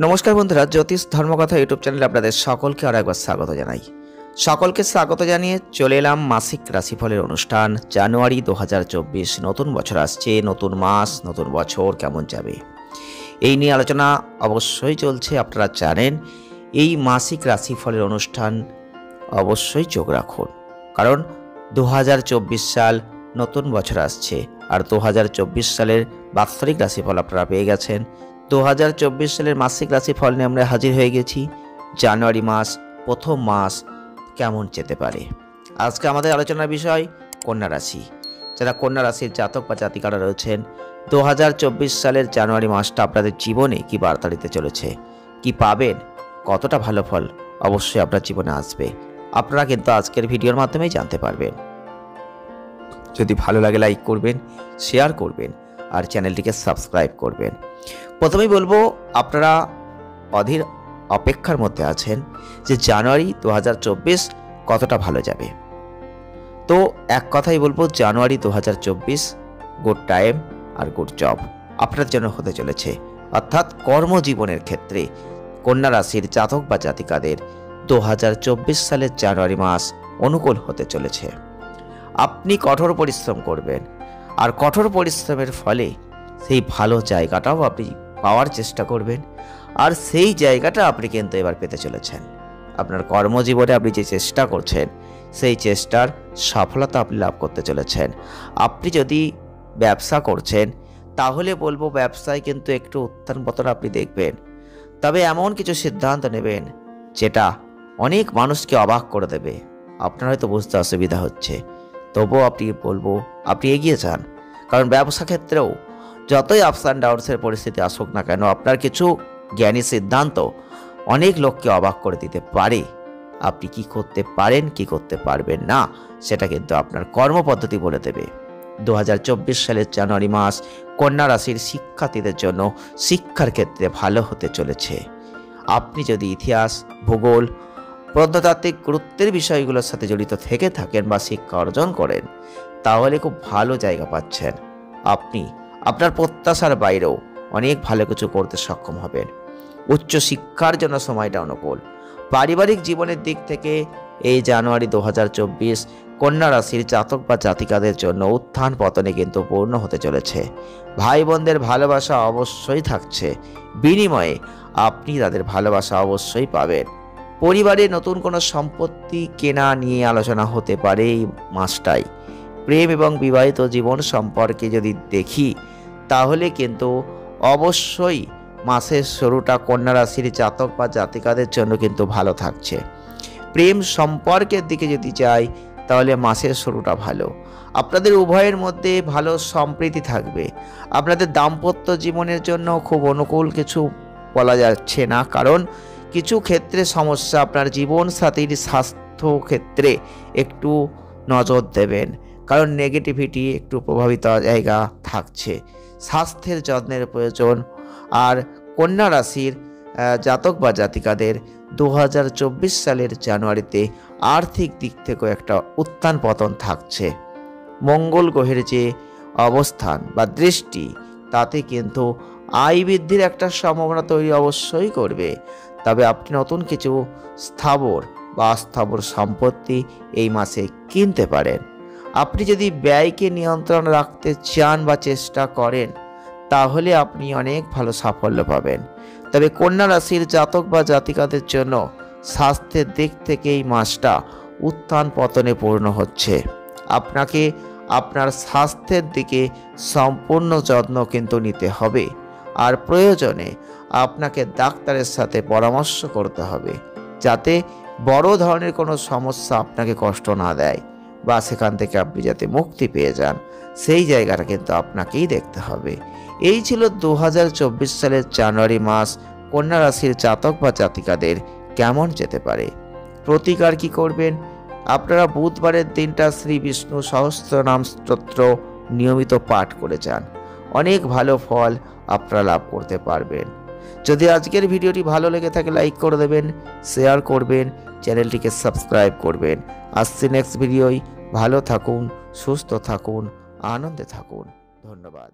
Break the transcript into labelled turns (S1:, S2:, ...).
S1: নমস্কার বন্ধুরা, জ্যোতিষ ধর্মকথা ইউটিউব চ্যানেলে আপনাদের সকলকে আর একবার স্বাগত জানাই। সকলকে স্বাগত জানিয়ে চলে এলাম মাসিক রাশিফলের অনুষ্ঠান। জানুয়ারি 2024 নতুন বছর আসছে, নতুন মাস, নতুন বছর কেমন যাবে এই নিয়ে আলোচনা অবশ্যই চলছে। আপনারা জানেন এই মাসিক রাশিফলের অনুষ্ঠান অবশ্যই চোখ রাখুন, কারণ 2024 সাল নতুন বছর আসছে। আর 2024 সালের বাৎসরিক রাশিফল আপনারা পেয়ে গেছেন। 2024 সালের মাসিক রাশিফল নিয়ে আমরা হাজির হয়ে গেছি। জানুয়ারি মাস, প্রথম মাস কেমন যেতে পারে। আজকে আমাদের আলোচনার বিষয় কন্যা রাশি। যারা কন্যা রাশির জাতক বা জাতিকারা রয়েছেন, 2024 সালের জানুয়ারি মাসটা আপনাদের জীবনে কি বার্তা দিতে চলেছে, কি পাবেন, কতটা ভালো ফল অবশ্যই আপনার জীবনে আসবে, আপনারা কিন্তু আজকের ভিডিওর মাধ্যমেই জানতে পারবেন। যদি ভালো লাগে লাইক করবেন, শেয়ার করবেন আর চ্যানেলটিকে সাবস্ক্রাইব করবেন। প্রথমেই বলবো, আপনারা অধীর অপেক্ষার মধ্যে আছেন যে জানুয়ারি 2024 কতটা ভালো যাবে। তো এক কথাই বলবো, জানুয়ারি 2024 গুড টাইম আর গুড জব আপনার জন্য হতে চলেছে। অর্থাৎ কর্মজীবনের ক্ষেত্রে কন্যা রাশির জাতক বা জাতিকাদের 2024 সালের জানুয়ারি মাস অনুকূল হতে চলেছে। আপনি কঠোর পরিশ্রম করবেন, আর কঠোর পরিশ্রমের ফলে সেই ভালো জায়গাটাও আপনি পাওয়ার চেষ্টা করবেন। আর সেই জায়গাটা আপনি কিন্তু এবার পেতে চলেছেন। আপনার কর্মজীবনে আপনি যে চেষ্টা করছেন, সেই চেষ্টার সফলতা আপনি লাভ করতে চলেছেন। আপনি যদি ব্যবসা করছেন, তাহলে বলবো ব্যবসায় কিন্তু একটু উত্থান পতন আপনি দেখবেন। তবে এমন কিছু সিদ্ধান্ত নেবেন যেটা অনেক মানুষকে অবাক করে দেবে। আপনার হয়তো বুঝতে অসুবিধা হচ্ছে, তবুও আপনি বলবো আপনি এগিয়ে যান। কারণ ব্যবসা ক্ষেত্রেও যতই আপস অ্যান্ড ডাউনসের পরিস্থিতি আসুক না কেন, আপনার কিছু জ্ঞানী সিদ্ধান্ত অনেক লোককে অবাক করে দিতে পারে। আপনি কি করতে পারেন, কি করতে পারবেন না, সেটা কিন্তু আপনার কর্মপদ্ধতি বলে দেবে। 2024 সালের জানুয়ারি মাস কন্যা রাশির শিক্ষার্থীদের জন্য শিক্ষার ক্ষেত্রে ভালো হতে চলেছে। আপনি যদি ইতিহাস, ভূগোল, প্রত্নতাত্ত্বিক গুরুত্বের বিষয়গুলোর সাথে জড়িত থেকে থাকেন বা শিক্ষা অর্জন করেন, তাহলে খুব ভালো জায়গা পাচ্ছেন। আপনি আপনার প্রত্যাশার বাইরেও অনেক ভালো কিছু করতে সক্ষম হবেন। উচ্চ শিক্ষার জন্য সময়টা অনুকূল। পারিবারিক জীবনের দিক থেকে এই জানুয়ারি 2024 কন্যা রাশির জাতক বা জাতিকাদের জন্য উত্থান পতনে কিন্তু পূর্ণ হতে চলেছে। ভাই বোনদের ভালোবাসা অবশ্যই থাকছে, বিনিময়ে আপনি তাদের ভালোবাসা অবশ্যই পাবেন। পরিবারে নতুন কোনো সম্পত্তি কেনা নিয়ে আলোচনা হতে পারে এই মাসটাই। প্রেম এবং বিবাহিত জীবন সম্পর্কে যদি দেখি, তাহলে কিন্তু অবশ্যই মাসের শুরুটা কন্যা রাশির জাতক বা জাতিকাদের জন্য কিন্তু ভালো থাকছে। প্রেম সম্পর্কের দিকে যদি যাই, তাহলে মাসের শুরুটা ভালো। আপনাদের উভয়ের মধ্যে ভালো সম্প্রীতি থাকবে। আপনাদের দাম্পত্য জীবনের জন্য খুব অনুকূল কিছু বলা যাচ্ছে না, কারণ কিছু ক্ষেত্রে সমস্যা। আপনার জীবন সাথীর স্বাস্থ্য ক্ষেত্রে একটু নজর দেবেন, কারণ নেগেটিভিটি একটু প্রভাবিত জায়গা থাকছে। স্বাস্থ্যের যত্নের প্রয়োজন। আর কন্যা রাশির জাতক বা জাতিকাদের 2024 সালের জানুয়ারিতে আর্থিক দিক থেকেও একটা উত্থান পতন থাকছে। মঙ্গল গ্রহের যে অবস্থান বা দৃষ্টি, তাতে কিন্তু আয় বৃদ্ধির একটা সম্ভাবনা তৈরি অবশ্যই করবে। তবে আপনি নতুন কিছু স্থাবর বা অস্থাবর সম্পত্তি এই মাসে কিনতে পারেন। আপনি যদি ব্যয়কে নিয়ন্ত্রণ রাখতে চান বা চেষ্টা করেন, তাহলে আপনি অনেক ভালো সাফল্য পাবেন। তবে কন্যা রাশির জাতক বা জাতিকাদের জন্য স্বাস্থ্যের দিক থেকে এই মাসটা উত্থান পতনে পূর্ণ হচ্ছে। আপনাকে আপনার স্বাস্থ্যের দিকে সম্পূর্ণ যত্ন কিন্তু নিতে হবে। আর প্রয়োজনে আপনাকে ডাক্তারের সাথে পরামর্শ করতে হবে, যাতে বড় ধরনের কোনো সমস্যা আপনাকে কষ্ট না দেয় বা সেখান থেকে আপনি যাতে মুক্তি পেয়ে যান, সেই জায়গাটা কিন্তু আপনাকেই দেখতে হবে। এই ছিল 2024 সালের জানুয়ারি মাস কন্যা রাশির জাতক বা জাতিকাদের কেমন যেতে পারে। প্রতিকার কি করবেন? আপনারা বুধবারের দিনটা শ্রী বিষ্ণু সহস্রনাম স্তোত্র নিয়মিত পাঠ করে যান। অনেক ভালো ফল আপনারা লাভ করতে পারবেন। যদি আজকের ভিডিওটি ভালো লেগে থাকে, লাইক করে দেবেন, শেয়ার করবেন, চ্যানেলটিকে সাবস্ক্রাইব করবেন। আসছে নেক্সট ভিডিওয়। ভালো থাকুন, সুস্থ থাকুন, আনন্দে থাকুন। ধন্যবাদ।